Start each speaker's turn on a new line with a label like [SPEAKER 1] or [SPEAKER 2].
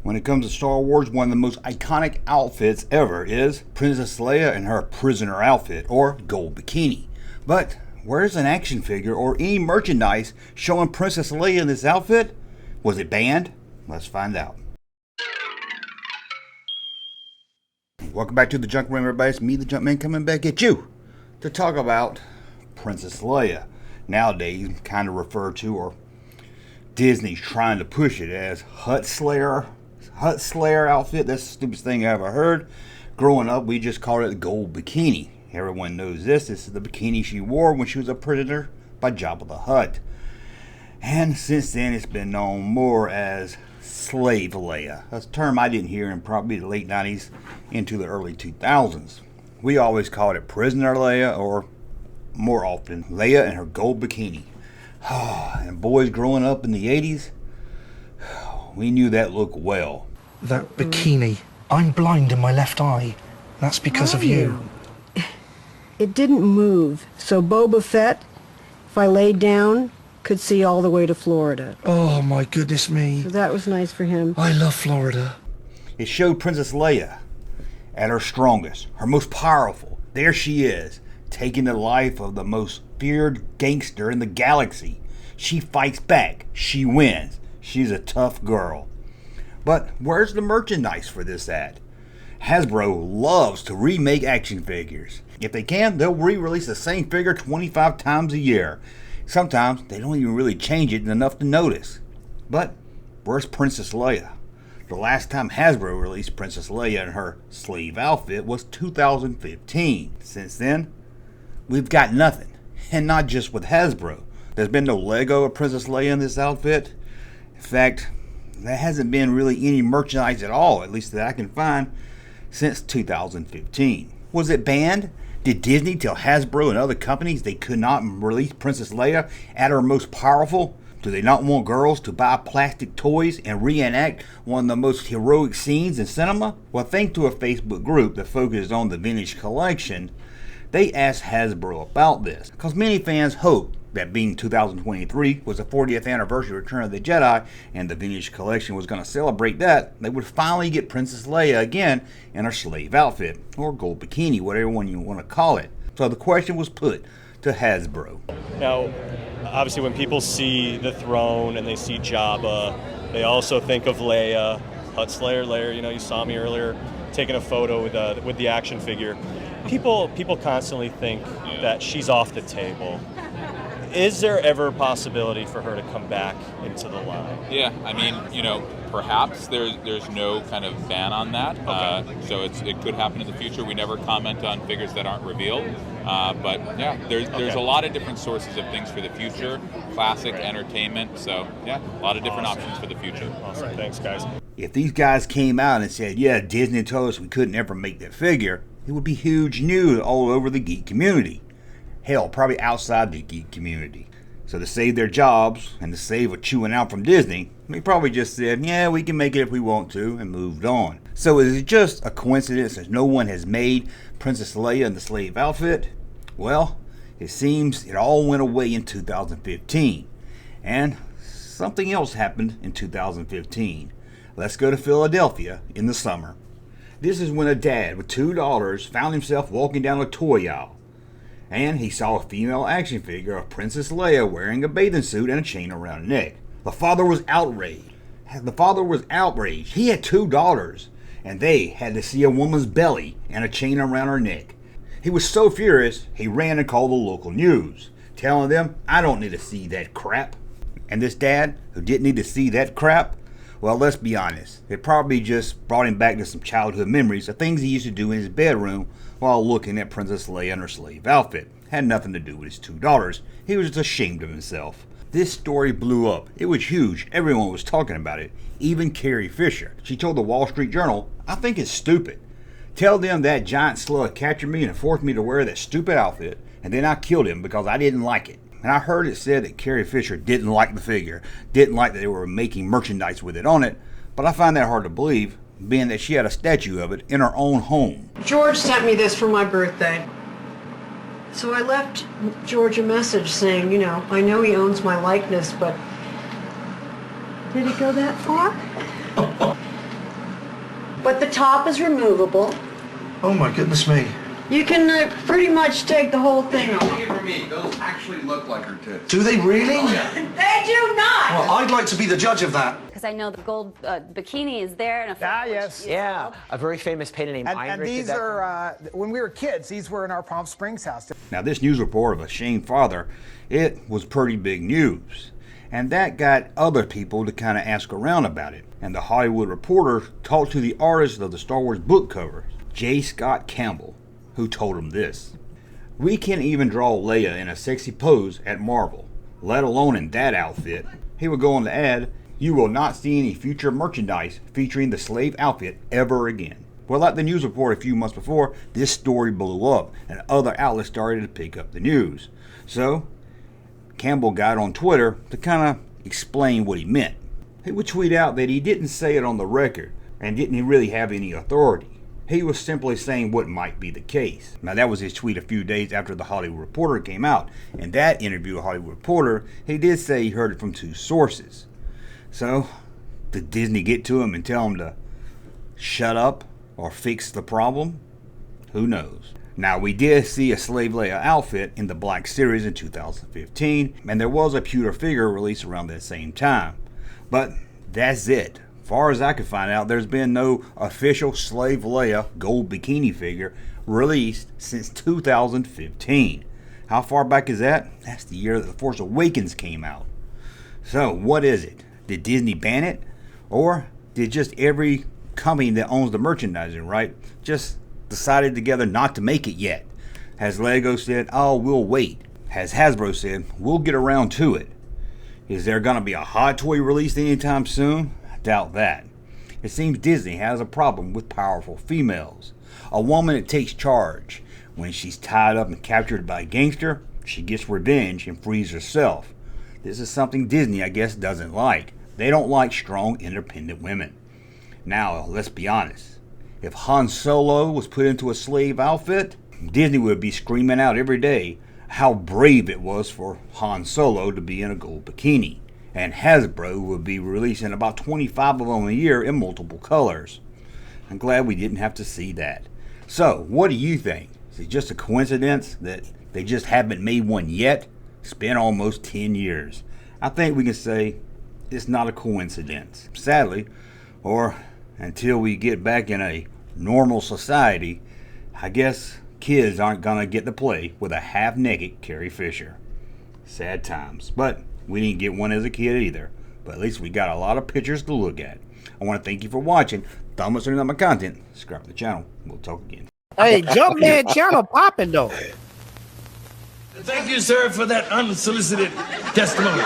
[SPEAKER 1] When it comes to Star Wars, one of the most iconic outfits ever is Princess Leia in her prisoner outfit, or gold bikini. But where's an action figure or any merchandise showing Princess Leia in this outfit? Was it banned? Let's find out. Welcome back to the Junk Room, everybody. It's me, the Junkman, coming back at you to talk about Princess Leia. Nowadays, kind of referred to, or Disney's trying to push it as Hut Slayer outfit. That's the stupidest thing I ever heard. Growing up, we just called it the gold bikini. Everyone knows this. This is the bikini she wore when she was a prisoner by Jabba the Hutt. And since then, it's been known more as Slave Leia, a term I didn't hear in probably the late 90s into the early 2000s. We always called it Prisoner Leia, or more often, Leia in her gold bikini. And boys growing up in the 80s, we knew that look well.
[SPEAKER 2] That bikini. I'm blind in my left eye. That's because of you.
[SPEAKER 3] It didn't move, so Boba Fett, if I laid down, could see all the way to Florida.
[SPEAKER 2] Oh my goodness me.
[SPEAKER 3] So that was nice for him.
[SPEAKER 2] I love Florida.
[SPEAKER 1] It showed Princess Leia at her strongest, her most powerful. There she is, taking the life of the most feared gangster in the galaxy. She fights back. She wins. She's a tough girl. But where's the merchandise for this at? Hasbro loves to remake action figures. If they can, they'll re-release the same figure 25 times a year. Sometimes they don't even really change it enough to notice. But where's Princess Leia? The last time Hasbro released Princess Leia in her slave outfit was 2015. Since then, we've got nothing. And not just with Hasbro. There's been no Lego of Princess Leia in this outfit. In fact, there hasn't been really any merchandise at all, at least that I can find, since 2015. Was it banned? Did Disney tell Hasbro and other companies they could not release Princess Leia at her most powerful? Do they not want girls to buy plastic toys and reenact one of the most heroic scenes in cinema? Well, thanks to a Facebook group that focuses on the vintage collection, they asked Hasbro about this, because many fans hoped that being 2023 was the 40th anniversary of Return of the Jedi and the vintage collection was going to celebrate that, they would finally get Princess Leia again in her slave outfit, or gold bikini, whatever one you want to call it. So the question was put to Hasbro.
[SPEAKER 4] Now, obviously when people see the throne and they see Jabba, they also think of Leia, Hut Slayer Leia. You know, you saw me earlier taking a photo with the action figure. People constantly think that she's off the table. Is there ever a possibility for her to come back into the line?
[SPEAKER 5] Yeah, I mean, you know, perhaps there's no kind of ban on that.
[SPEAKER 4] Okay.
[SPEAKER 5] So it could happen in the future. We never comment on figures that aren't revealed. But yeah, there's a lot of different sources of things for the future, classic entertainment. So yeah, a lot of different options for the future.
[SPEAKER 4] Awesome. Right. Thanks, guys.
[SPEAKER 1] If these guys came out and said, yeah, Disney told us we couldn't ever make that figure, it would be huge news all over the geek community. Hell, probably outside the geek community. So to save their jobs and to save what chewing out from Disney, they probably just said, yeah, we can make it if we want to, and moved on. So is it just a coincidence that no one has made Princess Leia in the slave outfit? Well, it seems it all went away in 2015. And something else happened in 2015. Let's go to Philadelphia in the summer. This is when a dad with two daughters found himself walking down a toy aisle. And he saw a female action figure of Princess Leia wearing a bathing suit and a chain around her neck. The father was outraged. He had two daughters, and they had to see a woman's belly and a chain around her neck. He was so furious, he ran and called the local news, telling them, I don't need to see that crap. And this dad, who didn't need to see that crap, well, let's be honest, it probably just brought him back to some childhood memories of things he used to do in his bedroom while looking at Princess Leia in her slave outfit. Had nothing to do with his two daughters. He was just ashamed of himself. This story blew up. It was huge. Everyone was talking about it. Even Carrie Fisher. She told the Wall Street Journal, I think it's stupid. Tell them that giant slug captured me and forced me to wear that stupid outfit, and then I killed him because I didn't like it. And I heard it said that Carrie Fisher didn't like the figure, didn't like that they were making merchandise with it on it, but I find that hard to believe, being that she had a statue of it in her own home.
[SPEAKER 3] George sent me this for my birthday. So I left George a message saying, you know, I know he owns my likeness, but did it go that far? but the top is removable.
[SPEAKER 2] Oh my goodness me.
[SPEAKER 3] You can pretty much take the whole thing off.
[SPEAKER 6] Take it from me, those actually look like her tits.
[SPEAKER 2] Do they really?
[SPEAKER 3] They do not!
[SPEAKER 2] Well, I'd like to be the judge of that.
[SPEAKER 7] Because I know the gold bikini is there. And
[SPEAKER 8] yes.
[SPEAKER 9] Yeah, a very famous painter named Heinrich.
[SPEAKER 8] And these are, when we were kids, these were in our Palm Springs house.
[SPEAKER 1] Now, this news report of a shamed father, it was pretty big news. And that got other people to kind of ask around about it. And the Hollywood Reporter talked to the artist of the Star Wars book covers, J. Scott Campbell, who told him this. We can't even draw Leia in a sexy pose at Marvel, let alone in that outfit. He would go on to add, you will not see any future merchandise featuring the slave outfit ever again. Well, like the news report a few months before, this story blew up and other outlets started to pick up the news. So, Campbell got on Twitter to kind of explain what he meant. He would tweet out that he didn't say it on the record and didn't really have any authority. He was simply saying what might be the case. Now, that was his tweet a few days after the Hollywood Reporter came out. In that interview with Hollywood Reporter, he did say he heard it from 2 sources. So, did Disney get to him and tell him to shut up or fix the problem? Who knows? Now, we did see a Slave Leia outfit in the Black Series in 2015, and there was a pewter figure released around that same time. But that's it. As far as I can find out, there's been no official Slave Leia gold bikini figure released since 2015. How far back is that? That's the year that The Force Awakens came out. So, what is it? Did Disney ban it? Or did just every company that owns the merchandising, right, just decided together not to make it yet? Has Lego said, oh, we'll wait? Has Hasbro said, we'll get around to it? Is there going to be a Hot Toy released anytime soon? I doubt that. It seems Disney has a problem with powerful females. A woman that takes charge. When she's tied up and captured by a gangster, she gets revenge and frees herself. This is something Disney, I guess, doesn't like. They don't like strong, independent women. Now, let's be honest. If Han Solo was put into a slave outfit, Disney would be screaming out every day how brave it was for Han Solo to be in a gold bikini. And Hasbro would be releasing about 25 of them a year in multiple colors. I'm glad we didn't have to see that. So, what do you think? Is it just a coincidence that they just haven't made one yet? It's been almost 10 years. I think we can say it's not a coincidence. Sadly, or until we get back in a normal society, I guess kids aren't gonna get to play with a half-naked Carrie Fisher. Sad times. But we didn't get one as a kid either. But at least we got a lot of pictures to look at. I want to thank you for watching. Thumb us on my content. Subscribe to the channel. We'll talk again.
[SPEAKER 10] Hey, Junkman channel popping though.
[SPEAKER 11] Thank you, sir, for that unsolicited testimony.